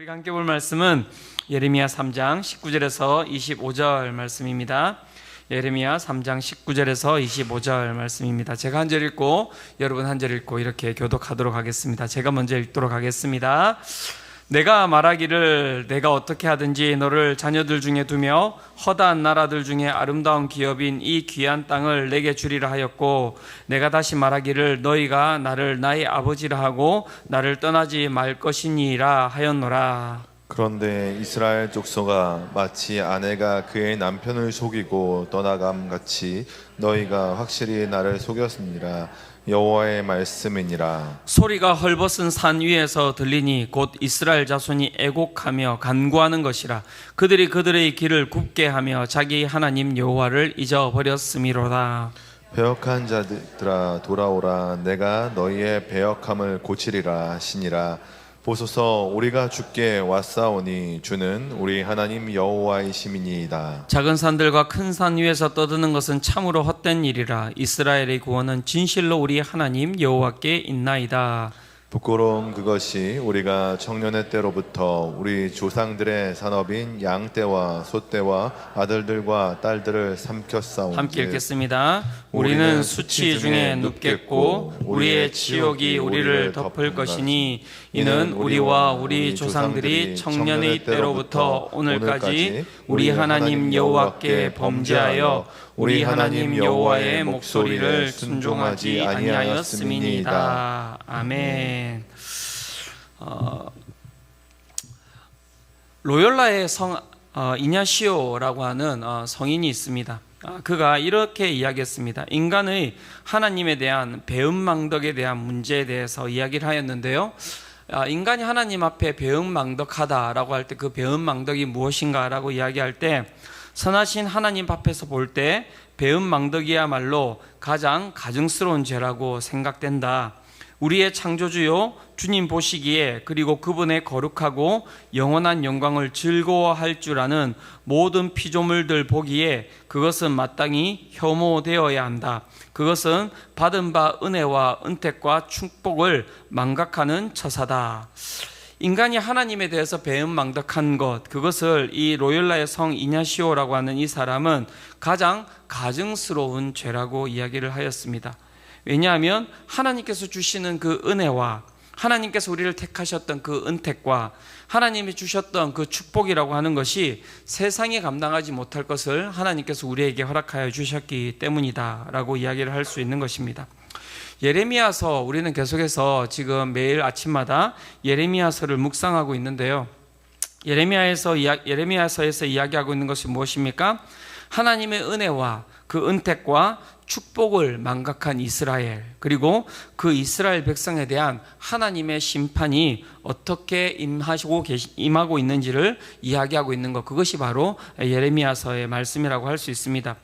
우리가 함께 볼 말씀은 예레미야 3장 19절에서 25절 말씀입니다. 예레미야 3장 19절에서 25절 말씀입니다. 제가 한 절 읽고 여러분 한 절 읽고 이렇게 교독하도록 하겠습니다. 제가 먼저 읽도록 하겠습니다. 내가 말하기를 내가 어떻게 하든지 너를 자녀들 중에 두며 허다한 나라들 중에 아름다운 기업인 이 귀한 땅을 내게 주리라 하였고, 내가 다시 말하기를 너희가 나를 나의 아버지라 하고 나를 떠나지 말 것이니라 하였노라. 그런데 이스라엘 족속아, 마치 아내가 그의 남편을 속이고 떠나감 같이 너희가 확실히 나를 속였느니라. 여호와의 말씀이니라. 소리가 헐벗은 산 위에서 들리니 곧 이스라엘 자손이 애곡하며 간구하는 것이라. 그들이 그들의 길을 굽게 하며 자기 하나님 여호와를 잊어버렸음이로다. 배역한 자들아 돌아오라. 내가 너희의 배역함을 고치리라 하시니라. 보소서, 우리가 주께 왔사오니 주는 우리 하나님 여호와이심이니이다. 작은 산들과 큰 산 위에서 떠드는 것은 참으로 헛된 일이라. 이스라엘의 구원은 진실로 우리 하나님 여호와께 있나이다. 부끄러운 그것이 우리가 청년의 때로부터 우리 조상들의 산업인 양떼와 소떼와 아들들과 딸들을 삼켰사온즉. 함께 읽겠습니다. 우리는 수치 중에 눕겠고 우리의 치욕이 우리를 덮을 것이니 이는 우리와 우리 조상들이 청년의 때로부터 오늘까지 우리 하나님 여호와께 범죄하여 우리 하나님 여호와의 목소리를 순종하지 아니하였음이니이다. 아멘. 로욜라의 성 이냐시오라고 하는 성인이 있습니다. 그가 이렇게 이야기했습니다. 인간의 하나님에 대한 배은망덕에 대한 문제에 대해서 이야기를 하였는데요. 인간이 하나님 앞에 배은망덕하다라고 할 때 그 배은망덕이 무엇인가라고 이야기할 때, 선하신 하나님 앞에서 볼 때 배은망덕이야말로 가장 가증스러운 죄라고 생각된다. 우리의 창조주요 주님 보시기에, 그리고 그분의 거룩하고 영원한 영광을 즐거워할 줄 아는 모든 피조물들 보기에 그것은 마땅히 혐오되어야 한다. 그것은 받은 바 은혜와 은택과 축복을 망각하는 처사다. 인간이 하나님에 대해서 배은망덕한 것, 그것을 이 로욜라의 성 이냐시오라고 하는 이 사람은 가장 가증스러운 죄라고 이야기를 하였습니다. 왜냐하면 하나님께서 주시는 그 은혜와 하나님께서 우리를 택하셨던 그 은택과 하나님이 주셨던 그 축복이라고 하는 것이 세상이 감당하지 못할 것을 하나님께서 우리에게 허락하여 주셨기 때문이다 라고 이야기를 할 수 있는 것입니다. 예레미야서, 우리는 계속해서 지금 매일 아침마다 예레미야서를 묵상하고 있는데요. 예레미야서에서 이야기하고 있는 것이 무엇입니까? 하나님의 은혜와 그 은택과 축복을 망각한 이스라엘, 그리고 그 이스라엘 백성에 대한 하나님의 심판이 어떻게 임하고 있는지를 이야기하고 있는 것, 그것이 바로 예레미야서의 말씀이라고 할 수 있습니다.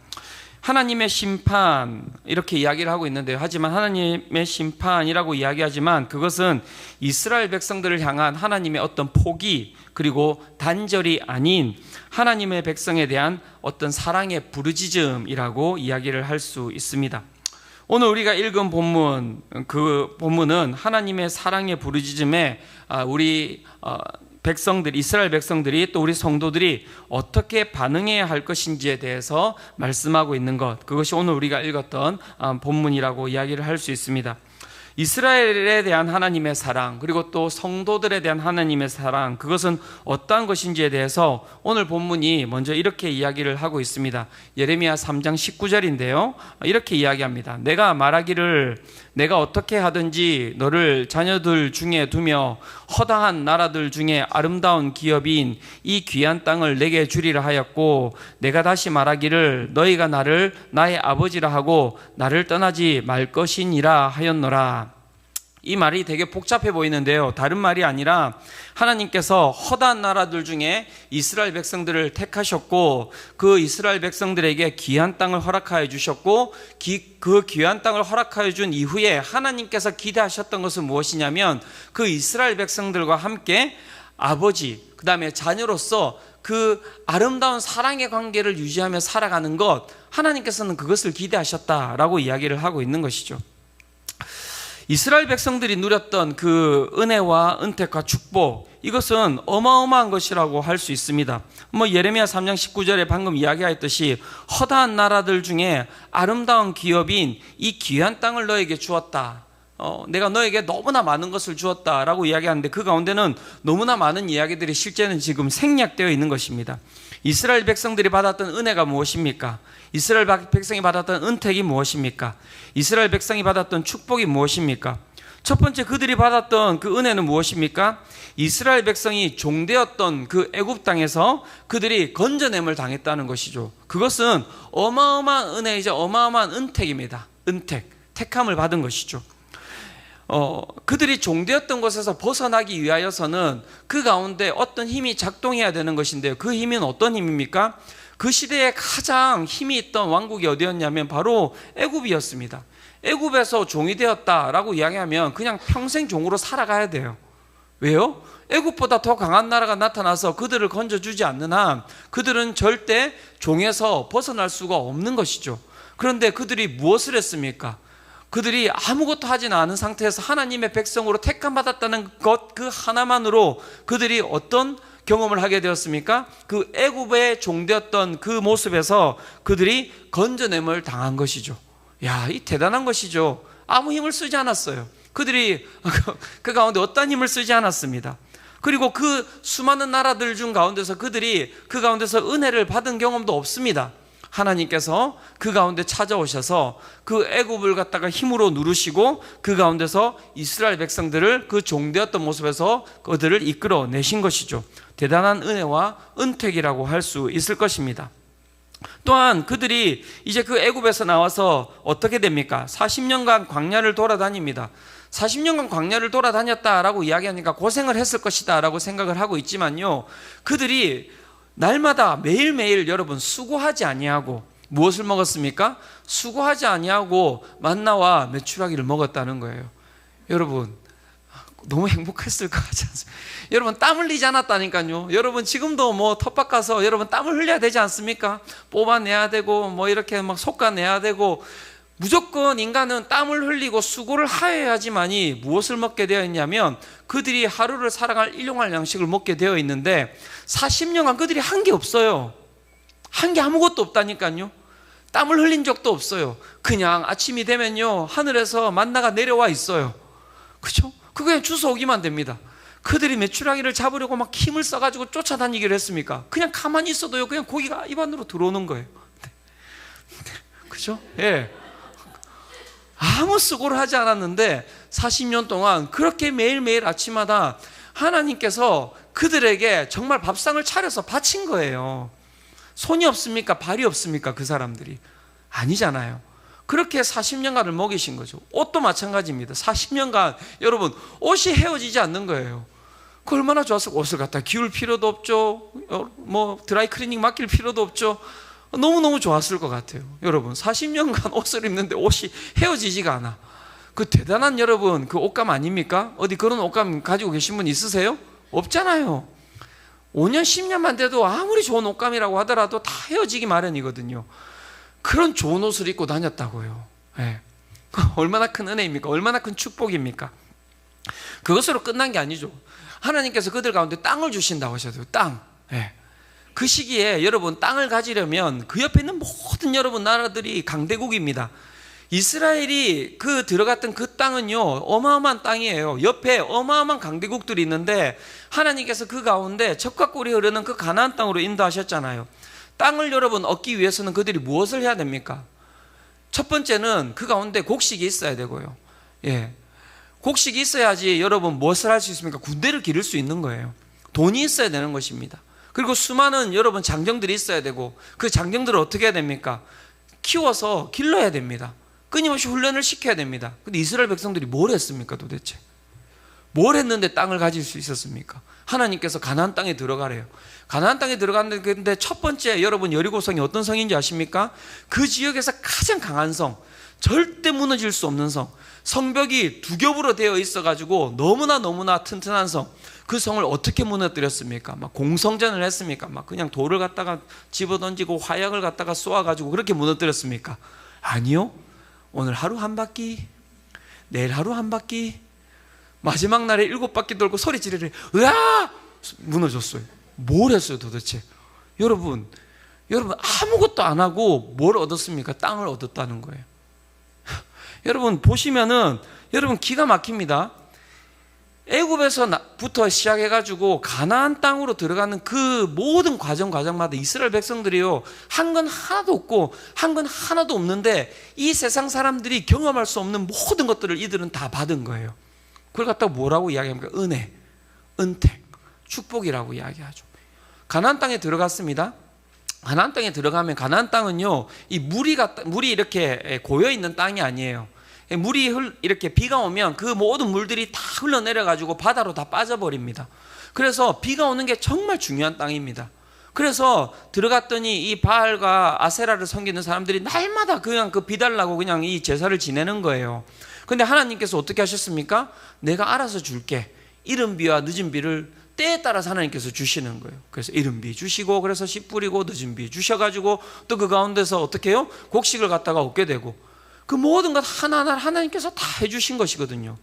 하나님의 심판, 이렇게 이야기를 하고 있는데요. 하지만 하나님의 심판이라고 이야기하지만 그것은 이스라엘 백성들을 향한 하나님의 어떤 포기, 그리고 단절이 아닌 하나님의 백성에 대한 어떤 사랑의 부르짖음이라고 이야기를 할 수 있습니다. 오늘 우리가 읽은 본문, 그 본문은 하나님의 사랑의 부르짖음에 우리 백성들이, 이스라엘 백성들이, 또 우리 성도들이 어떻게 반응해야 할 것인지에 대해서 말씀하고 있는 것, 그것이 오늘 우리가 읽었던 본문이라고 이야기를 할 수 있습니다. 이스라엘에 대한 하나님의 사랑, 그리고 또 성도들에 대한 하나님의 사랑, 그것은 어떠한 것인지에 대해서 오늘 본문이 먼저 이렇게 이야기를 하고 있습니다. 예레미야 3장 19절인데요. 이렇게 이야기합니다. 내가 말하기를 내가 어떻게 하든지 너를 자녀들 중에 두며 허다한 나라들 중에 아름다운 기업인 이 귀한 땅을 내게 주리라 하였고, 내가 다시 말하기를 너희가 나를 나의 아버지라 하고 나를 떠나지 말 것이니라 하였노라. 이 말이 되게 복잡해 보이는데요. 다른 말이 아니라 하나님께서 허다한 나라들 중에 이스라엘 백성들을 택하셨고, 그 이스라엘 백성들에게 귀한 땅을 허락하여 주셨고, 그 귀한 땅을 허락하여 준 이후에 하나님께서 기대하셨던 것은 무엇이냐면, 그 이스라엘 백성들과 함께 아버지, 그 다음에 자녀로서 그 아름다운 사랑의 관계를 유지하며 살아가는 것, 하나님께서는 그것을 기대하셨다라고 이야기를 하고 있는 것이죠. 이스라엘 백성들이 누렸던 그 은혜와 은택과 축복, 이것은 어마어마한 것이라고 할 수 있습니다. 예레미야 3장 19절에 방금 이야기하였듯이 허다한 나라들 중에 아름다운 기업인 이 귀한 땅을 너에게 주었다. 내가 너에게 너무나 많은 것을 주었다라고 이야기하는데, 그 가운데는 너무나 많은 이야기들이 실제는 지금 생략되어 있는 것입니다. 이스라엘 백성들이 받았던 은혜가 무엇입니까? 이스라엘 백성이 받았던 은택이 무엇입니까? 이스라엘 백성이 받았던 축복이 무엇입니까? 첫 번째, 그들이 받았던 그 은혜는 무엇입니까? 이스라엘 백성이 종되었던 그 애굽 땅에서 그들이 건져냄을 당했다는 것이죠. 그것은 어마어마한 은혜이자 어마어마한 은택입니다. 은택, 택함을 받은 것이죠. 그들이 종되었던 곳에서 벗어나기 위하여서는 그 가운데 어떤 힘이 작동해야 되는 것인데요. 그 힘은 어떤 힘입니까? 그 시대에 가장 힘이 있던 왕국이 어디였냐면 바로 애굽이었습니다. 애굽에서 종이 되었다라고 이야기하면 그냥 평생 종으로 살아가야 돼요. 왜요? 애굽보다 더 강한 나라가 나타나서 그들을 건져주지 않는 한 그들은 절대 종에서 벗어날 수가 없는 것이죠. 그런데 그들이 무엇을 했습니까? 그들이 아무것도 하지 않은 상태에서 하나님의 백성으로 택함받았다는 것 그 하나만으로 그들이 어떤 경험을 하게 되었습니까? 그 애굽의 종되었던 그 모습에서 그들이 건져냄을 당한 것이죠. 야, 이 대단한 것이죠. 아무 힘을 쓰지 않았어요. 그들이 그 가운데 어떤 힘을 쓰지 않았습니다. 그리고 그 수많은 나라들 중 가운데서 그들이 그 가운데서 은혜를 받은 경험도 없습니다. 하나님께서 그 가운데 찾아오셔서 그 애굽을 갖다가 힘으로 누르시고 그 가운데서 이스라엘 백성들을 그 종되었던 모습에서 그들을 이끌어내신 것이죠. 대단한 은혜와 은택이라고 할 수 있을 것입니다. 또한 그들이 이제 그 애굽에서 나와서 어떻게 됩니까? 40년간 광야를 돌아다닙니다. 40년간 광야를 돌아다녔다라고 이야기하니까 고생을 했을 것이다 라고 생각을 하고 있지만요, 그들이 날마다 매일매일 여러분 수고하지 아니하고 무엇을 먹었습니까? 수고하지 아니하고 만나와 메추라기를 먹었다는 거예요. 여러분 너무 행복했을 것 같지 않습니까? 여러분 땀 흘리지 않았다니까요. 여러분 지금도 텃밭 가서 여러분 땀을 흘려야 되지 않습니까? 뽑아내야 되고 이렇게 막 솎아내야 되고, 무조건 인간은 땀을 흘리고 수고를 하여야지만이 무엇을 먹게 되어 있냐면 그들이 하루를 살아갈 일용할 양식을 먹게 되어 있는데 40년간 그들이 한 게 없어요. 한 게 아무것도 없다니까요. 땀을 흘린 적도 없어요. 그냥 아침이 되면요 하늘에서 만나가 내려와 있어요. 그렇죠? 그게 주워오기만 됩니다. 그들이 메추라기를 잡으려고 막 힘을 써가지고 쫓아다니기를 했습니까? 그냥 가만히 있어도요 그냥 고기가 입 안으로 들어오는 거예요. 그렇죠? 예. 아무 수고를 하지 않았는데 40년 동안 그렇게 매일매일 아침마다 하나님께서 그들에게 정말 밥상을 차려서 바친 거예요. 손이 없습니까? 발이 없습니까? 그 사람들이 아니잖아요. 그렇게 40년간을 먹이신 거죠. 옷도 마찬가지입니다. 40년간 여러분 옷이 헤어지지 않는 거예요. 그 얼마나 좋았을까? 옷을 갖다 기울 필요도 없죠. 드라이 클리닝 맡길 필요도 없죠. 너무너무 좋았을 것 같아요. 여러분 40년간 옷을 입는데 옷이 헤어지지가 않아. 그 대단한 여러분 그 옷감 아닙니까? 어디 그런 옷감 가지고 계신 분 있으세요? 없잖아요. 5년 10년만 돼도 아무리 좋은 옷감이라고 하더라도 다 헤어지기 마련이거든요. 그런 좋은 옷을 입고 다녔다고요. 네. 얼마나 큰 은혜입니까? 얼마나 큰 축복입니까? 그것으로 끝난 게 아니죠. 하나님께서 그들 가운데 땅을 주신다고 하셔도 땅. 네. 그 시기에 여러분 땅을 가지려면 그 옆에 있는 모든 여러분 나라들이 강대국입니다. 이스라엘이 그 들어갔던 그 땅은요 어마어마한 땅이에요. 옆에 어마어마한 강대국들이 있는데 하나님께서 그 가운데 젖과 꿀이 흐르는 그 가나안 땅으로 인도하셨잖아요. 땅을 여러분 얻기 위해서는 그들이 무엇을 해야 됩니까? 첫 번째는 그 가운데 곡식이 있어야 되고요. 예, 곡식이 있어야지 여러분 무엇을 할 수 있습니까? 군대를 기를 수 있는 거예요. 돈이 있어야 되는 것입니다. 그리고 수많은 여러분 장정들이 있어야 되고 그 장정들을 어떻게 해야 됩니까? 키워서 길러야 됩니다. 끊임없이 훈련을 시켜야 됩니다. 근데 이스라엘 백성들이 뭘 했습니까 도대체? 뭘 했는데 땅을 가질 수 있었습니까? 하나님께서 가나안 땅에 들어가래요. 가나안 땅에 들어갔는데 첫 번째 여러분 여리고 성이 어떤 성인지 아십니까? 그 지역에서 가장 강한 성, 절대 무너질 수 없는 성, 성벽이 두 겹으로 되어 있어가지고 너무나 튼튼한 성, 그 성을 어떻게 무너뜨렸습니까? 막 공성전을 했습니까? 막 그냥 돌을 갖다가 집어던지고 화약을 갖다가 쏘아가지고 그렇게 무너뜨렸습니까? 아니요. 오늘 하루 한 바퀴 내일 하루 한 바퀴, 마지막 날에 7바퀴 돌고 소리 지르래. 으아! 무너졌어요. 뭘 했어요 도대체? 여러분 아무것도 안 하고 뭘 얻었습니까? 땅을 얻었다는 거예요. 여러분 보시면은 여러분 기가 막힙니다. 애굽에서부터 시작해가지고 가나안 땅으로 들어가는 그 모든 과정마다 이스라엘 백성들이요, 한 건 하나도 없고 한 건 하나도 없는데 이 세상 사람들이 경험할 수 없는 모든 것들을 이들은 다 받은 거예요. 그걸 갖다가 뭐라고 이야기합니까? 은혜, 은택, 축복이라고 이야기하죠. 가나안 땅에 들어갔습니다. 가나안 땅에 들어가면, 가나안 땅은요, 이 물이 이렇게 고여 있는 땅이 아니에요. 물이 이렇게 비가 오면 그 모든 물들이 다 흘러내려가지고 바다로 다 빠져버립니다. 그래서 비가 오는 게 정말 중요한 땅입니다. 그래서 들어갔더니 이 바알과 아세라를 섬기는 사람들이 날마다 그냥 그 비달라고 그냥 이 제사를 지내는 거예요. 근데 하나님께서 어떻게 하셨습니까? 내가 알아서 줄게. 이른 비와 늦은 비를 때에 따라서 하나님께서 주시는 거예요. 그래서 이른 비 주시고, 그래서 씨 뿌리고, 늦은 비 주셔가지고 또 그 가운데서 어떻게 해요? 곡식을 갖다가 얻게 되고, 그 모든 것 하나하나 하나님께서 다 해주신 것이거든요.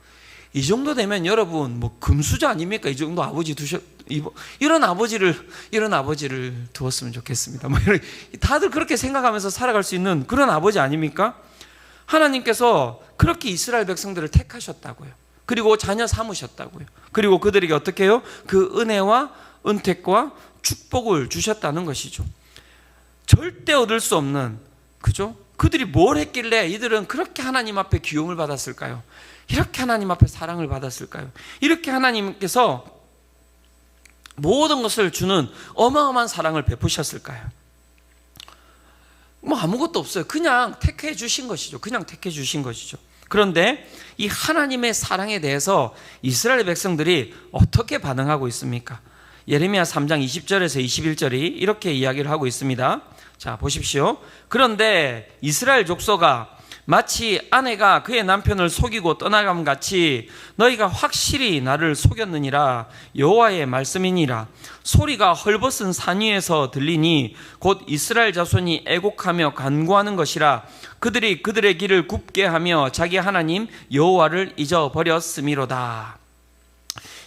이 정도 되면 여러분 뭐 금수저 아닙니까? 이 정도 아버지 이런 아버지를 두었으면 좋겠습니다. 뭐 다들 그렇게 생각하면서 살아갈 수 있는 그런 아버지 아닙니까? 하나님께서 그렇게 이스라엘 백성들을 택하셨다고요. 그리고 자녀 삼으셨다고요. 그리고 그들에게 어떻게 해요? 그 은혜와 은택과 축복을 주셨다는 것이죠. 절대 얻을 수 없는, 그죠? 그들이 뭘 했길래 이들은 그렇게 하나님 앞에 기용을 받았을까요? 이렇게 하나님 앞에 사랑을 받았을까요? 이렇게 하나님께서 모든 것을 주는 어마어마한 사랑을 베푸셨을까요? 뭐 아무것도 없어요. 그냥 택해 주신 것이죠. 그냥 택해 주신 것이죠. 그런데 이 하나님의 사랑에 대해서 이스라엘 백성들이 어떻게 반응하고 있습니까? 예레미야 3장 20절에서 21절이 이렇게 이야기를 하고 있습니다. 자, 보십시오. 그런데 이스라엘 족속아, 마치 아내가 그의 남편을 속이고 떠나감 같이 너희가 확실히 나를 속였느니라. 여호와의 말씀이니라. 소리가 헐벗은 산 위에서 들리니 곧 이스라엘 자손이 애곡하며 간구하는 것이라. 그들이 그들의 길을 굽게 하며 자기 하나님 여호와를 잊어버렸음이로다.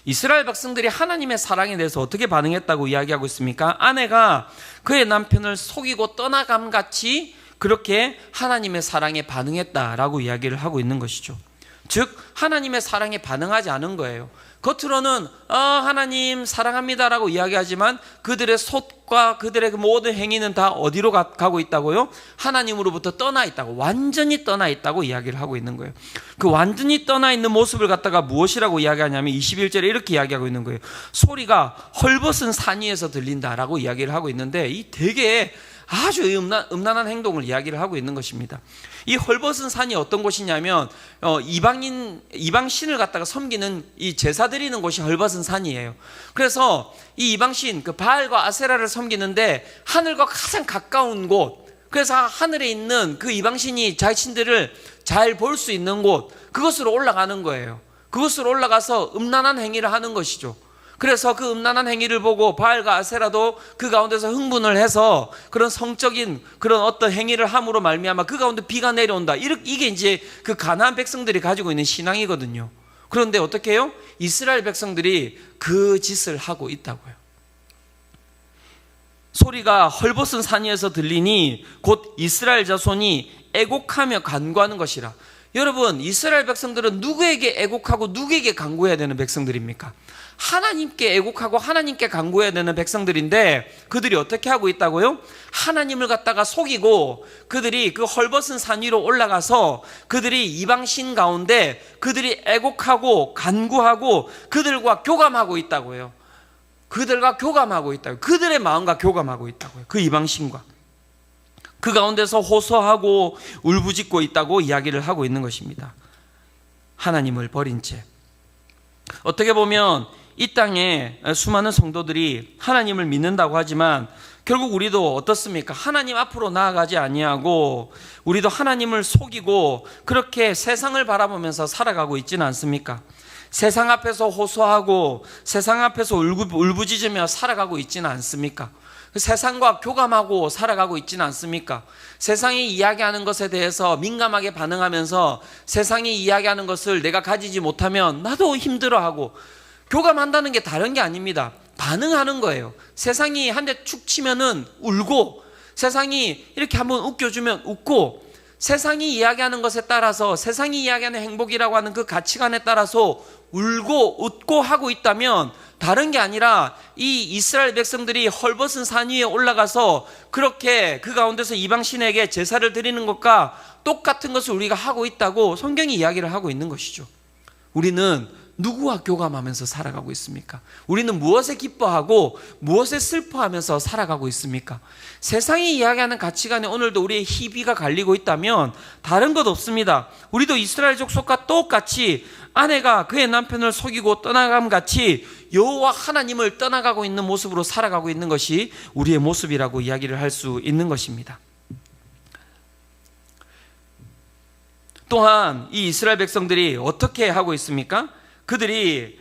이스라엘 백성들이 하나님의 사랑에 대해서 어떻게 반응했다고 이야기하고 있습니까? 아내가 그의 남편을 속이고 떠나감 같이 그렇게 하나님의 사랑에 반응했다라고 이야기를 하고 있는 것이죠. 즉 하나님의 사랑에 반응하지 않은 거예요. 겉으로는 하나님 사랑합니다라고 이야기하지만 그들의 속과 그들의 모든 행위는 다 어디로 가고 있다고요? 하나님으로부터 떠나 있다고, 완전히 떠나 있다고 이야기를 하고 있는 거예요. 그 완전히 떠나 있는 모습을 갖다가 무엇이라고 이야기하냐면 21절에 이렇게 이야기하고 있는 거예요. 소리가 헐벗은 산 위에서 들린다라고 이야기를 하고 있는데, 이 되게 아주 음란한 행동을 이야기를 하고 있는 것입니다. 이 헐벗은 산이 어떤 곳이냐면 이방신을 갖다가 섬기는 이 제사 드리는 곳이 헐벗은 산이에요. 그래서 이 이방신 그 바알과 아세라를 섬기는데 하늘과 가장 가까운 곳, 그래서 하늘에 있는 그 이방신이 자신들을 잘 볼 수 있는 곳, 그것으로 올라가는 거예요. 그것으로 올라가서 음란한 행위를 하는 것이죠. 그래서 그 음란한 행위를 보고 바알과 아세라도 그 가운데서 흥분을 해서 그런 성적인 그런 어떤 행위를 함으로 말미암아 그 가운데 비가 내려온다. 이게 이제 그 가나안 백성들이 가지고 있는 신앙이거든요. 그런데 어떻게 해요? 이스라엘 백성들이 그 짓을 하고 있다고요. 소리가 헐벗은 산 위에서 들리니 곧 이스라엘 자손이 애곡하며 간구하는 것이라. 여러분, 이스라엘 백성들은 누구에게 애곡하고 누구에게 간구해야 되는 백성들입니까? 하나님께 애곡하고 하나님께 간구해야 되는 백성들인데 그들이 어떻게 하고 있다고요? 하나님을 갖다가 속이고 그들이 그 헐벗은 산 위로 올라가서 그들이 이방신 가운데 그들이 애곡하고 간구하고 그들과 교감하고 있다고요. 그들과 교감하고 있다고요. 그들의 마음과 교감하고 있다고요. 그 이방신과 그 가운데서 호소하고 울부짖고 있다고 이야기를 하고 있는 것입니다. 하나님을 버린 채. 어떻게 보면 이 땅에 수많은 성도들이 하나님을 믿는다고 하지만 결국 우리도 어떻습니까? 하나님 앞으로 나아가지 아니하고 우리도 하나님을 속이고 그렇게 세상을 바라보면서 살아가고 있지는 않습니까? 세상 앞에서 호소하고 세상 앞에서 울부짖으며 살아가고 있지는 않습니까? 세상과 교감하고 살아가고 있지는 않습니까? 세상이 이야기하는 것에 대해서 민감하게 반응하면서 세상이 이야기하는 것을 내가 가지지 못하면 나도 힘들어하고, 교감한다는 게 다른 게 아닙니다. 반응하는 거예요. 세상이 한 대 축 치면은 울고, 세상이 이렇게 한번 웃겨주면 웃고, 세상이 이야기하는 것에 따라서, 세상이 이야기하는 행복이라고 하는 그 가치관에 따라서 울고 웃고 하고 있다면, 다른 게 아니라 이 이스라엘 백성들이 헐벗은 산 위에 올라가서 그렇게 그 가운데서 이방신에게 제사를 드리는 것과 똑같은 것을 우리가 하고 있다고 성경이 이야기를 하고 있는 것이죠. 우리는 누구와 교감하면서 살아가고 있습니까? 우리는 무엇에 기뻐하고 무엇에 슬퍼하면서 살아가고 있습니까? 세상이 이야기하는 가치관에 오늘도 우리의 희비가 갈리고 있다면 다른 것 없습니다. 우리도 이스라엘 족속과 똑같이 아내가 그의 남편을 속이고 떠나감 같이 여호와 하나님을 떠나가고 있는 모습으로 살아가고 있는 것이 우리의 모습이라고 이야기를 할 수 있는 것입니다. 또한 이 이스라엘 백성들이 어떻게 하고 있습니까? 그들이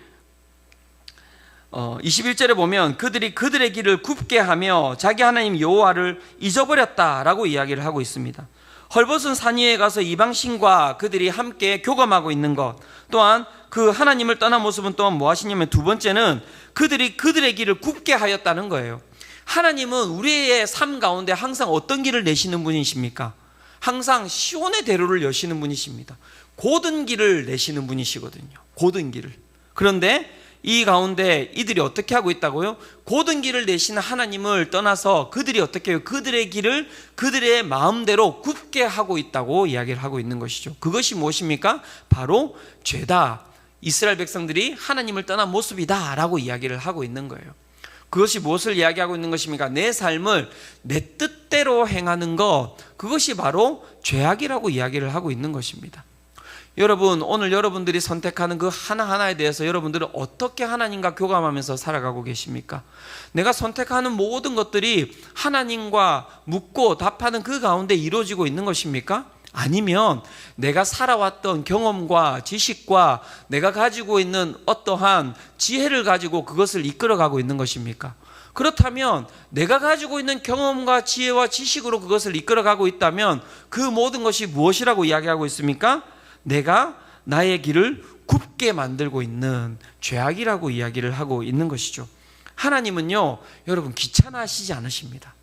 21절에 보면 그들이 그들의 길을 굽게 하며 자기 하나님 여호와를 잊어버렸다라고 이야기를 하고 있습니다. 헐벗은 산 위에 가서 이방신과 그들이 함께 교감하고 있는 것, 또한 그 하나님을 떠난 모습은 또한 무엇이냐면, 두 번째는 그들이 그들의 길을 굽게 하였다는 거예요. 하나님은 우리의 삶 가운데 항상 어떤 길을 내시는 분이십니까? 항상 시온의 대로를 여시는 분이십니다. 고든 길을 내시는 분이시거든요. 고든 길을. 그런데 이 가운데 이들이 어떻게 하고 있다고요? 고든 길을 내시는 하나님을 떠나서 그들이 어떻게 해요? 그들의 길을 그들의 마음대로 굽게 하고 있다고 이야기를 하고 있는 것이죠. 그것이 무엇입니까? 바로 죄다. 이스라엘 백성들이 하나님을 떠난 모습이다 라고 이야기를 하고 있는 거예요. 그것이 무엇을 이야기하고 있는 것입니까? 내 삶을 내 뜻대로 행하는 것, 그것이 바로 죄악이라고 이야기를 하고 있는 것입니다. 여러분, 오늘 여러분들이 선택하는 그 하나하나에 대해서 여러분들은 어떻게 하나님과 교감하면서 살아가고 계십니까? 내가 선택하는 모든 것들이 하나님과 묻고 답하는 그 가운데 이루어지고 있는 것입니까? 아니면 내가 살아왔던 경험과 지식과 내가 가지고 있는 어떠한 지혜를 가지고 그것을 이끌어가고 있는 것입니까? 그렇다면 내가 가지고 있는 경험과 지혜와 지식으로 그것을 이끌어가고 있다면 그 모든 것이 무엇이라고 이야기하고 있습니까? 내가 나의 길을 굽게 만들고 있는 죄악이라고 이야기를 하고 있는 것이죠. 하나님은요, 여러분 귀찮아하시지 않으십니다.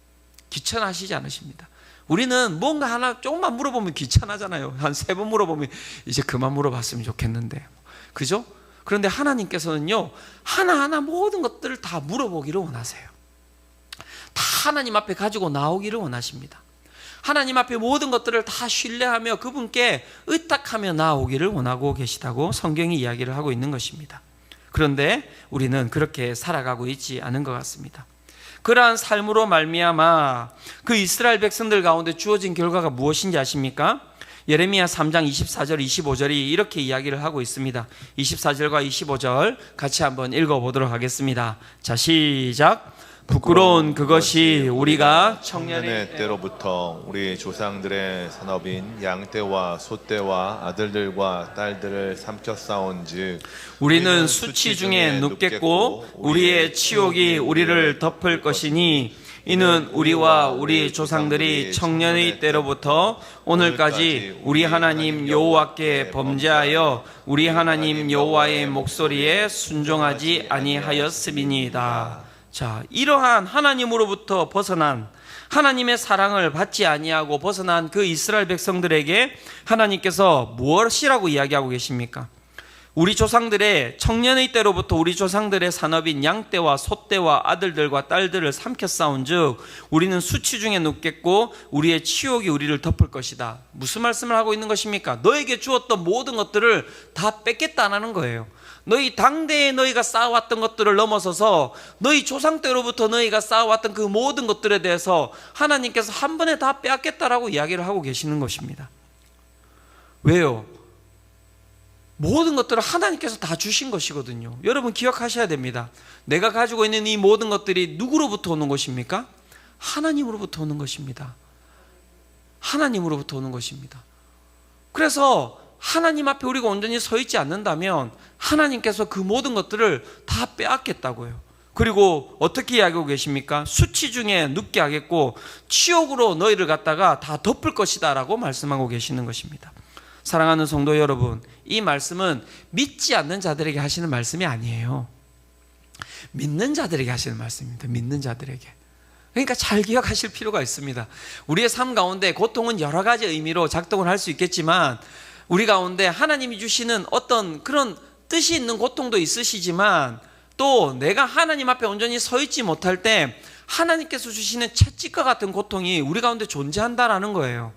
귀찮아하시지 않으십니다. 우리는 뭔가 하나 조금만 물어보면 귀찮아잖아요. 한 3번 물어보면 이제 그만 물어봤으면 좋겠는데, 그죠? 그런데 하나님께서는요, 하나하나 모든 것들을 다 물어보기를 원하세요. 다 하나님 앞에 가지고 나오기를 원하십니다. 하나님 앞에 모든 것들을 다 신뢰하며 그분께 의탁하며 나오기를 원하고 계시다고 성경이 이야기를 하고 있는 것입니다. 그런데 우리는 그렇게 살아가고 있지 않은 것 같습니다. 그러한 삶으로 말미암아 그 이스라엘 백성들 가운데 주어진 결과가 무엇인지 아십니까? 예레미야 3장 24절 25절이 이렇게 이야기를 하고 있습니다. 24절과 25절 같이 한번 읽어보도록 하겠습니다. 자, 시작. 부끄러운 그것이 우리가 청년의 때로부터 우리 조상들의 산업인 양떼와 소떼와 아들들과 딸들을 삼켜 싸운즉 우리는 수치 중에 눕겠고 우리의 치욕이 우리를 덮을 것이니 이는 우리와 우리 조상들이 청년의 때로부터 오늘까지 우리 하나님 여호와께 범죄하여 우리 하나님 여호와의 목소리에 순종하지 아니하였음이니이다. 자, 이러한 하나님으로부터 벗어난, 하나님의 사랑을 받지 아니하고 벗어난 그 이스라엘 백성들에게 하나님께서 무엇이라고 이야기하고 계십니까? 우리 조상들의 청년의 때로부터 우리 조상들의 산업인 양떼와 소떼와 아들들과 딸들을 삼켜 싸운즉 우리는 수치 중에 눕겠고 우리의 치욕이 우리를 덮을 것이다. 무슨 말씀을 하고 있는 것입니까? 너에게 주었던 모든 것들을 다 뺏겠다는 거예요. 너희 당대에 너희가 쌓아왔던 것들을 넘어서서 너희 조상 때로부터 너희가 쌓아왔던 그 모든 것들에 대해서 하나님께서 한 번에 다 빼앗겠다라고 이야기를 하고 계시는 것입니다. 왜요? 모든 것들을 하나님께서 다 주신 것이거든요. 여러분 기억하셔야 됩니다. 내가 가지고 있는 이 모든 것들이 누구로부터 오는 것입니까? 하나님으로부터 오는 것입니다. 하나님으로부터 오는 것입니다. 그래서 하나님 앞에 우리가 온전히 서 있지 않는다면 하나님께서 그 모든 것들을 다 빼앗겠다고요. 그리고 어떻게 이야기하고 계십니까? 수치 중에 눕게 하겠고 치욕으로 너희를 갖다가 다 덮을 것이다 라고 말씀하고 계시는 것입니다. 사랑하는 성도 여러분, 이 말씀은 믿지 않는 자들에게 하시는 말씀이 아니에요. 믿는 자들에게 하시는 말씀입니다. 믿는 자들에게. 그러니까 잘 기억하실 필요가 있습니다. 우리의 삶 가운데 고통은 여러 가지 의미로 작동을 할 수 있겠지만 우리 가운데 하나님이 주시는 어떤 그런 뜻이 있는 고통도 있으시지만 또 내가 하나님 앞에 온전히 서 있지 못할 때 하나님께서 주시는 채찍과 같은 고통이 우리 가운데 존재한다라는 거예요.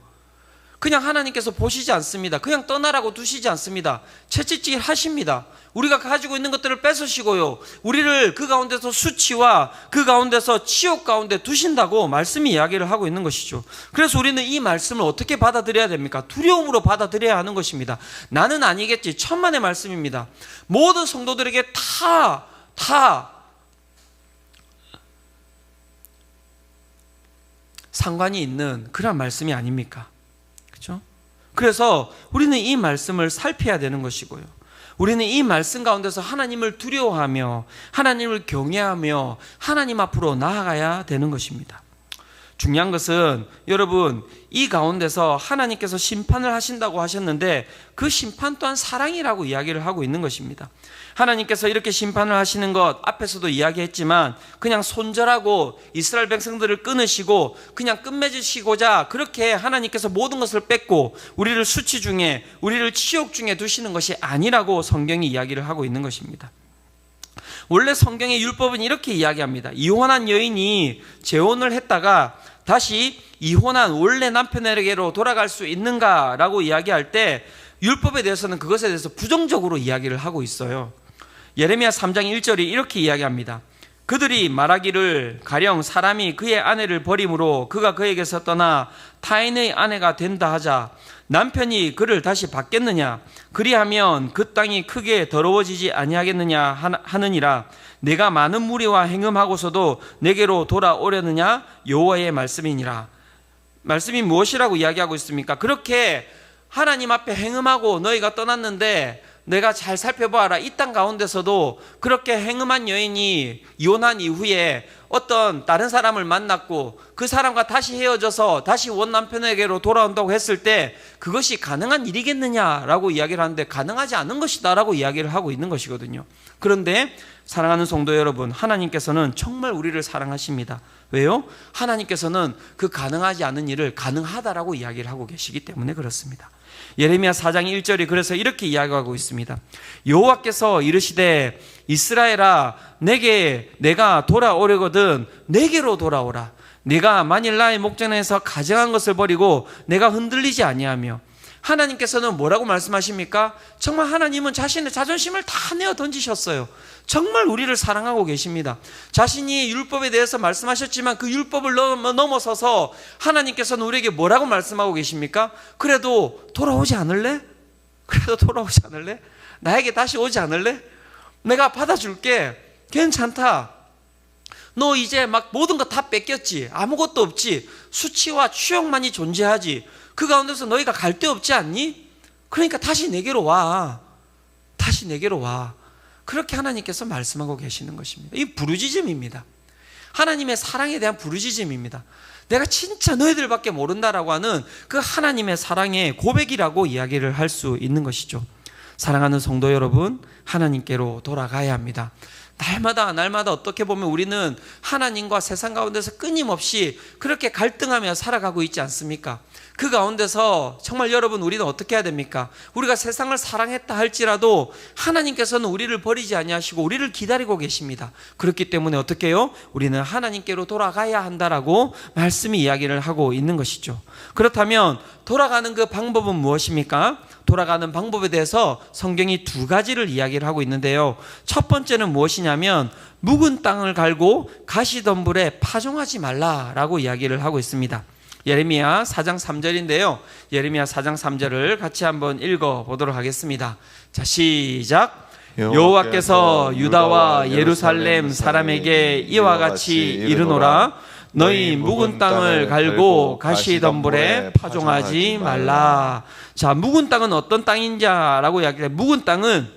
그냥 하나님께서 보시지 않습니다. 그냥 떠나라고 두시지 않습니다. 채찍질 하십니다. 우리가 가지고 있는 것들을 뺏으시고요, 우리를 그 가운데서 수치와 그 가운데서 치욕 가운데 두신다고 말씀이 이야기를 하고 있는 것이죠. 그래서 우리는 이 말씀을 어떻게 받아들여야 됩니까? 두려움으로 받아들여야 하는 것입니다. 나는 아니겠지, 천만의 말씀입니다. 모든 성도들에게 다 상관이 있는 그런 말씀이 아닙니까? 그렇죠? 그래서 우리는 이 말씀을 살펴야 되는 것이고요, 우리는 이 말씀 가운데서 하나님을 두려워하며 하나님을 경외하며 하나님 앞으로 나아가야 되는 것입니다. 중요한 것은 여러분, 이 가운데서 하나님께서 심판을 하신다고 하셨는데 그 심판 또한 사랑이라고 이야기를 하고 있는 것입니다. 하나님께서 이렇게 심판을 하시는 것 앞에서도 이야기했지만 그냥 손절하고 이스라엘 백성들을 끊으시고 그냥 끝맺으시고자 그렇게 하나님께서 모든 것을 뺏고 우리를 수치 중에, 우리를 치욕 중에 두시는 것이 아니라고 성경이 이야기를 하고 있는 것입니다. 원래 성경의 율법은 이렇게 이야기합니다. 이혼한 여인이 재혼을 했다가 다시 이혼한 원래 남편에게로 돌아갈 수 있는가라고 이야기할 때 율법에 대해서는 그것에 대해서 부정적으로 이야기를 하고 있어요. 예레미야 3장 1절이 이렇게 이야기합니다. 그들이 말하기를 가령 사람이 그의 아내를 버림으로 그가 그에게서 떠나 타인의 아내가 된다 하자 남편이 그를 다시 받겠느냐? 그리하면 그 땅이 크게 더러워지지 아니하겠느냐 하느니라. 내가 많은 무리와 행음하고서도 내게로 돌아오려느냐? 여호와의 말씀이니라. 말씀이 무엇이라고 이야기하고 있습니까? 그렇게 하나님 앞에 행음하고 너희가 떠났는데 내가 잘 살펴보아라. 이 땅 가운데서도 그렇게 행음한 여인이 이혼한 이후에 어떤 다른 사람을 만났고 그 사람과 다시 헤어져서 다시 원 남편에게로 돌아온다고 했을 때 그것이 가능한 일이겠느냐라고 이야기를 하는데 가능하지 않은 것이다 라고 이야기를 하고 있는 것이거든요. 그런데 사랑하는 성도 여러분, 하나님께서는 정말 우리를 사랑하십니다. 왜요? 하나님께서는 그 가능하지 않은 일을 가능하다라고 이야기를 하고 계시기 때문에 그렇습니다. 예레미야 4장 1절이 그래서 이렇게 이야기하고 있습니다. 여호와께서 이르시되 이스라엘아, 내가 돌아오려거든 내게로 돌아오라. 네가 만일 나의 목전에서 가증한 것을 버리고 내가 흔들리지 아니하며. 하나님께서는 뭐라고 말씀하십니까? 정말 하나님은 자신의 자존심을 다 내어 던지셨어요. 정말 우리를 사랑하고 계십니다. 자신이 율법에 대해서 말씀하셨지만 그 율법을 넘어서서 하나님께서는 우리에게 뭐라고 말씀하고 계십니까? 그래도 돌아오지 않을래? 나에게 다시 오지 않을래? 내가 받아줄게. 괜찮다. 너 이제 막 모든 거 다 뺏겼지. 아무것도 없지. 수치와 추욕만이 존재하지. 그 가운데서 너희가 갈 데 없지 않니? 그러니까 다시 내게로 와. 그렇게 하나님께서 말씀하고 계시는 것입니다. 이 부르짖음입니다. 하나님의 사랑에 대한 부르짖음입니다. 내가 진짜 너희들밖에 모른다라고 하는 그 하나님의 사랑의 고백이라고 이야기를 할 수 있는 것이죠. 사랑하는 성도 여러분, 하나님께로 돌아가야 합니다. 날마다 어떻게 보면 우리는 하나님과 세상 가운데서 끊임없이 그렇게 갈등하며 살아가고 있지 않습니까? 그 가운데서 정말 여러분, 우리는 어떻게 해야 됩니까? 우리가 세상을 사랑했다 할지라도 하나님께서는 우리를 버리지 아니하시고 우리를 기다리고 계십니다. 그렇기 때문에 어떻게 해요? 우리는 하나님께로 돌아가야 한다라고 말씀이 이야기를 하고 있는 것이죠. 그렇다면 돌아가는 그 방법은 무엇입니까? 돌아가는 방법에 대해서 성경이 두 가지를 이야기를 하고 있는데요. 첫 번째는 무엇이냐면 묵은 땅을 갈고 가시덤불에 파종하지 말라라고 이야기를 하고 있습니다. 예레미야 4장 3절인데요. 예레미야 4장 3절을 같이 한번 읽어보도록 하겠습니다. 자, 시작. 여호와께서 유다와 예루살렘 사람에게 이와 같이 이르노라. 너희 묵은 땅을 갈고 가시덤불에 파종하지 말라. 자, 묵은 땅은 어떤 땅인지라고 이야기해. 묵은 땅은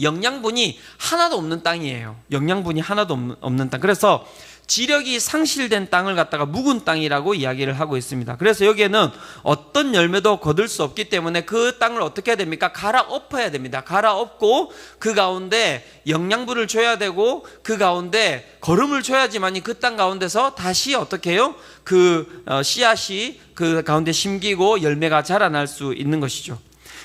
영양분이 하나도 없는 땅이에요. 영양분이 하나도 없는 땅. 그래서 지력이 상실된 땅을 갖다가 묵은 땅이라고 이야기를 하고 있습니다. 그래서 여기에는 어떤 열매도 거둘 수 없기 때문에 그 땅을 어떻게 해야 됩니까? 갈아엎어야 됩니다. 갈아엎고 그 가운데 영양분을 줘야 되고 그 가운데 거름을 줘야지만이 그 땅 가운데서 다시 어떻게 해요? 그 씨앗이 그 가운데 심기고 열매가 자라날 수 있는 것이죠.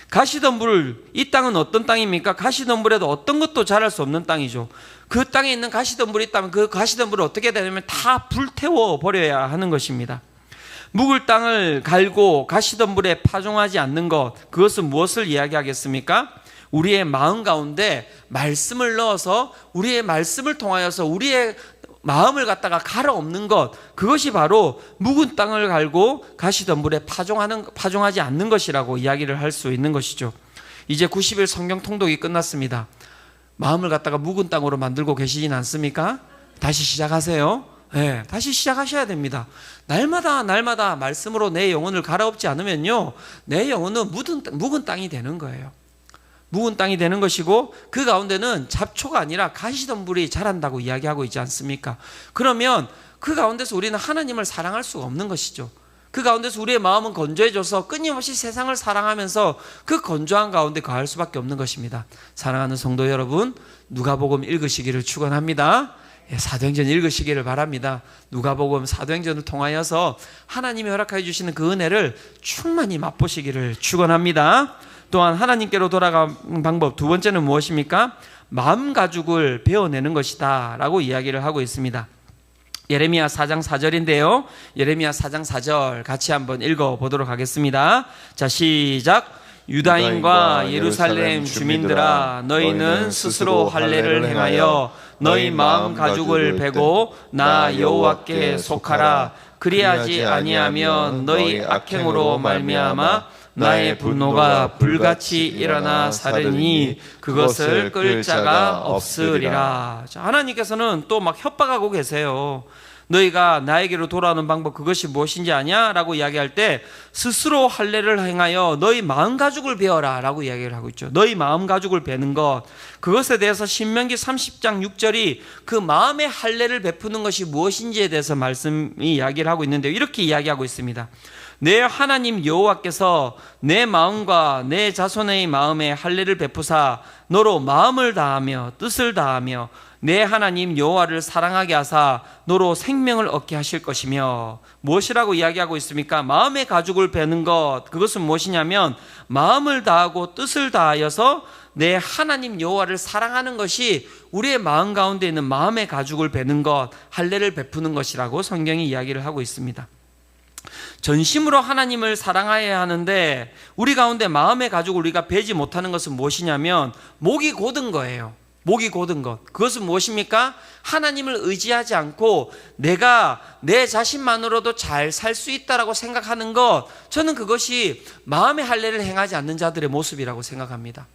가시덤불, 이 땅은 어떤 땅입니까? 가시덤불에도 어떤 것도 자랄 수 없는 땅이죠. 그 땅에 있는 가시덤불이 있다면 그 가시덤불을 어떻게 되냐면 다 불태워 버려야 하는 것입니다. 묵을 땅을 갈고 가시덤불에 파종하지 않는 것, 그것은 무엇을 이야기하겠습니까? 우리의 마음 가운데 말씀을 넣어서 우리의 말씀을 통하여서 우리의 마음을 갖다가 갈아엎는 것, 그것이 바로 묵은 땅을 갈고 가시덤불에 파종하지 않는 것이라고 이야기를 할 수 있는 것이죠. 이제 90일 성경 통독이 끝났습니다. 마음을 갖다가 묵은 땅으로 만들고 계시진 않습니까? 다시 시작하세요. 네, 다시 시작하셔야 됩니다. 날마다 말씀으로 내 영혼을 갈아엎지 않으면요, 내 영혼은 묵은 땅이 되는 거예요. 묵은 땅이 되는 것이고 그 가운데는 잡초가 아니라 가시덤불이 자란다고 이야기하고 있지 않습니까? 그러면 그 가운데서 우리는 하나님을 사랑할 수가 없는 것이죠. 그 가운데서 우리의 마음은 건조해져서 끊임없이 세상을 사랑하면서 그 건조한 가운데 거할 수밖에 없는 것입니다. 사랑하는 성도 여러분, 누가복음 읽으시기를 축원합니다. 사도행전 읽으시기를 바랍니다. 누가복음 사도행전을 통하여서 하나님이 허락해 주시는 그 은혜를 충만히 맛보시기를 축원합니다. 또한 하나님께로 돌아가는 방법 두 번째는 무엇입니까? 마음 가죽을 베어내는 것이다 라고 이야기를 하고 있습니다. 예레미야 4장 4절인데요. 예레미야 4장 4절 같이 한번 읽어보도록 하겠습니다. 자, 시작. 유다인과 예루살렘 주민들아, 너희는 스스로 할례를 행하여 너희 마음 가죽을 베고 나 여호와께 속하라. 그리하지 아니하면 너희 악행으로 말미암아 나의 분노가 불같이 일어나 사르니 그것을 끌 자가 없으리라. 자, 하나님께서는 또 막 협박하고 계세요. 너희가 나에게로 돌아오는 방법 그것이 무엇인지 아냐? 라고 이야기할 때 스스로 할례를 행하여 너희 마음 가죽을 베어라 라고 이야기를 하고 있죠. 너희 마음 가죽을 베는 것, 그것에 대해서 신명기 30장 6절이 그 마음의 할례를 베푸는 것이 무엇인지에 대해서 말씀이 이야기를 하고 있는데요. 이렇게 이야기하고 있습니다. 내 하나님 여호와께서 내 마음과 내 자손의 마음에 할례를 베푸사 너로 마음을 다하며 뜻을 다하며 내 하나님 여호와를 사랑하게 하사 너로 생명을 얻게 하실 것이며. 무엇이라고 이야기하고 있습니까? 마음의 가죽을 베는 것, 그것은 무엇이냐면 마음을 다하고 뜻을 다하여서 내 하나님 여호와를 사랑하는 것이 우리의 마음 가운데 있는 마음의 가죽을 베는 것, 할례를 베푸는 것이라고 성경이 이야기를 하고 있습니다. 전심으로 하나님을 사랑해야 하는데 우리 가운데 마음의 가죽을 우리가 베지 못하는 것은 무엇이냐면 목이 곧은 거예요. 목이 곧은 것. 그것은 무엇입니까? 하나님을 의지하지 않고 내가 내 자신만으로도 잘 살 수 있다라고 생각하는 것, 저는 그것이 마음의 할례를 행하지 않는 자들의 모습이라고 생각합니다.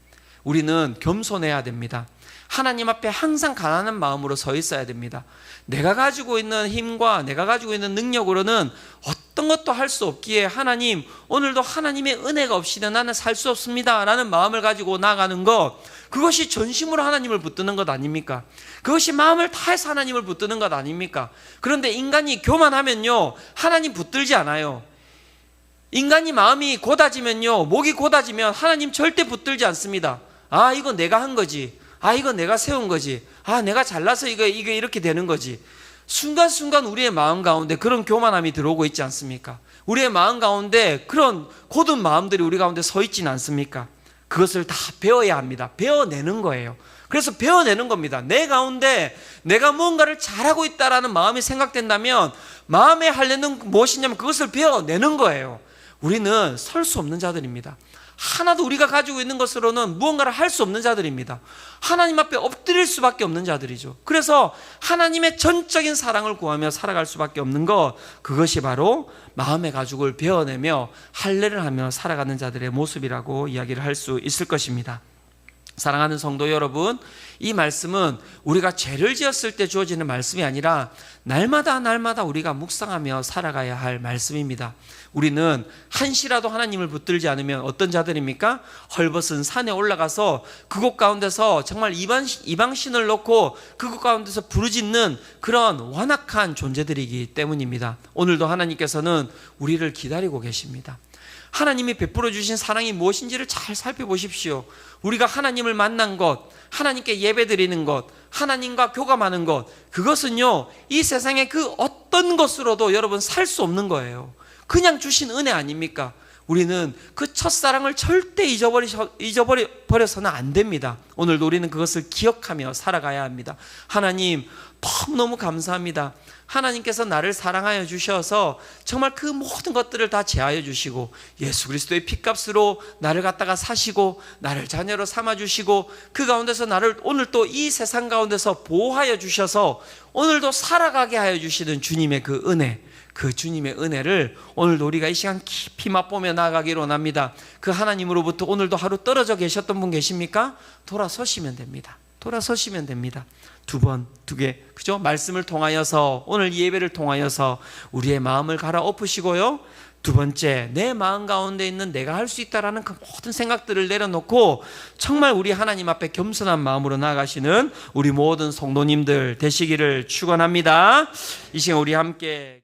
우리는 겸손해야 됩니다. 하나님 앞에 항상 가난한 마음으로 서 있어야 됩니다. 내가 가지고 있는 힘과 내가 가지고 있는 능력으로는 어떤 것도 할 수 없기에 하나님, 오늘도 하나님의 은혜가 없이는 나는 살 수 없습니다 라는 마음을 가지고 나아가는 것, 그것이 전심으로 하나님을 붙드는 것 아닙니까? 그것이 마음을 다해서 하나님을 붙드는 것 아닙니까? 그런데 인간이 교만하면요, 하나님 붙들지 않아요. 인간이 마음이 곧아지면요, 목이 곧아지면 하나님 절대 붙들지 않습니다. 아, 이거 내가 한 거지. 아, 이거 내가 세운 거지. 아, 내가 잘나서 이게 이렇게 되는 거지. 순간순간 우리의 마음 가운데 그런 교만함이 들어오고 있지 않습니까? 우리의 마음 가운데 그런 고든 마음들이 우리 가운데 서 있지는 않습니까? 그것을 다 배워야 합니다. 배워내는 거예요. 그래서 배워내는 겁니다. 내 가운데 내가 무언가를 잘하고 있다라는 마음이 생각된다면 마음의 할례는 무엇이냐면 그것을 배워내는 거예요. 우리는 설 수 없는 자들입니다. 하나도 우리가 가지고 있는 것으로는 무언가를 할 수 없는 자들입니다. 하나님 앞에 엎드릴 수밖에 없는 자들이죠. 그래서 하나님의 전적인 사랑을 구하며 살아갈 수밖에 없는 것, 그것이 바로 마음의 가죽을 베어내며 할례를 하며 살아가는 자들의 모습이라고 이야기를 할 수 있을 것입니다. 사랑하는 성도 여러분, 이 말씀은 우리가 죄를 지었을 때 주어지는 말씀이 아니라 날마다 우리가 묵상하며 살아가야 할 말씀입니다. 우리는 한시라도 하나님을 붙들지 않으면 어떤 자들입니까? 헐벗은 산에 올라가서 그곳 가운데서 정말 이방신을 놓고 그곳 가운데서 부르짖는 그런 완악한 존재들이기 때문입니다. 오늘도 하나님께서는 우리를 기다리고 계십니다. 하나님이 베풀어 주신 사랑이 무엇인지를 잘 살펴보십시오. 우리가 하나님을 만난 것, 하나님께 예배드리는 것, 하나님과 교감하는 것, 그것은요 이 세상의 그 어떤 것으로도 여러분 살 수 없는 거예요. 그냥 주신 은혜 아닙니까? 우리는 그 첫사랑을 절대 잊어버려서는 안 됩니다. 오늘도 우리는 그것을 기억하며 살아가야 합니다. 하나님 너무너무 감사합니다. 하나님께서 나를 사랑하여 주셔서 정말 그 모든 것들을 다 제하여 주시고 예수 그리스도의 핏값으로 나를 갖다가 사시고 나를 자녀로 삼아 주시고 그 가운데서 나를 오늘 또 이 세상 가운데서 보호하여 주셔서 오늘도 살아가게 하여 주시는 주님의 그 은혜, 그 주님의 은혜를 오늘도 우리가 이 시간 깊이 맛보며 나아가기를 원합니다. 그 하나님으로부터 오늘도 하루 떨어져 계셨던 분 계십니까? 돌아서시면 됩니다. 돌아서시면 됩니다. 두 개, 그죠? 말씀을 통하여서, 오늘 이 예배를 통하여서 우리의 마음을 갈아엎으시고요. 두 번째, 내 마음 가운데 있는 내가 할 수 있다라는 그 모든 생각들을 내려놓고 정말 우리 하나님 앞에 겸손한 마음으로 나아가시는 우리 모든 성도님들 되시기를 축원합니다. 이 시간 우리 함께